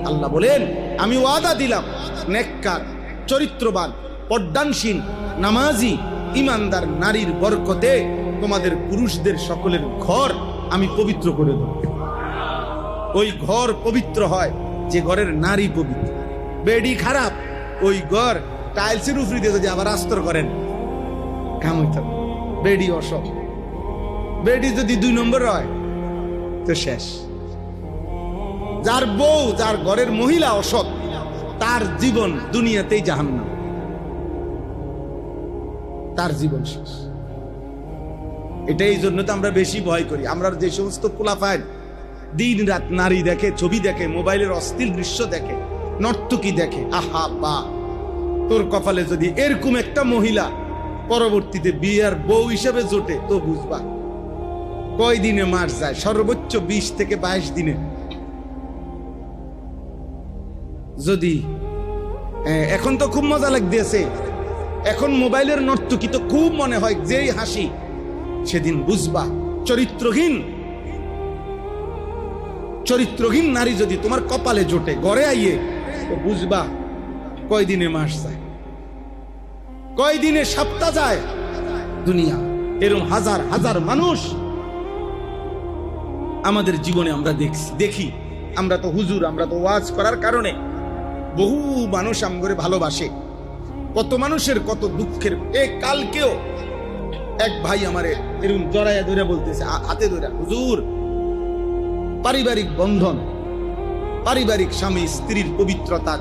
আল্লাহ বলেন, আমি ওয়াদা দিলাম নেককার, চরিত্রবান, পর্দানশীল, নামাজি, ইমানদার নারীর বরকতে তোমাদের পুরুষদের সকলের ঘর আমি পবিত্র করে দেব। ওই ঘর পবিত্র হয় যে ঘরের নারী পবিত্র। বেডি খারাপ, ওই ঘর টাইলসের উপরে দিয়ে যদি আবার আস্তর করেন কাম হইত। বেডি অসৎ, বেডি যদি 2 নম্বর হয় তো শেষ। যার বউ, যার ঘরের মহিলা অসৎ, তার জীবন দুনিয়াতেই জাহান্নাম, তার জীবন শেষ। এটা এই জন্য তো আমরা বেশি ভয় করি। আমরা যে সমস্ত পোলাপাইন দিন রাত নারী দেখে, ছবি দেখে, মোবাইলের অশ্লীল দৃশ্য দেখে, নর্তকী দেখে, আহা বা তোর কপালে যদি এরকম একটা মহিলা পরবর্তীতে বিয়ের বউ হিসেবে জোটে তো বুঝবা কয় দিনে মাস যায়, সর্বোচ্চ 20 থেকে 22 দিনে। যদি এখন তো খুব মজা লাগতেছে, এখন মোবাইলের নর্তকী তো খুব মনে হয় যেই হাসি, সেদিন বুঝবা চরিত্রহীন নারী যদি তোমার কপালে জোটে ঘরে আইয়ে তো বুঝবা কয়দিনে মাস যায়, কয়দিনে সপ্তাহ যায়। দুনিয়া এরকম হাজার হাজার মানুষ আমাদের জীবনে আমরা দেখি। আমরা তো হুজুর, আমরা তো ওয়াজ করার কারণে বহু মানুষ আমগরে ভালোবাসে। কত মানুষের কত দুঃখের। কালকেও এক ভাই আমারে এরকম জড়াইয়া ধরে বলতেছে, হাতে ধরে, হুজুর পারিবারিক বন্ধন, পারিবারিক স্বামী স্ত্রীর পবিত্রতা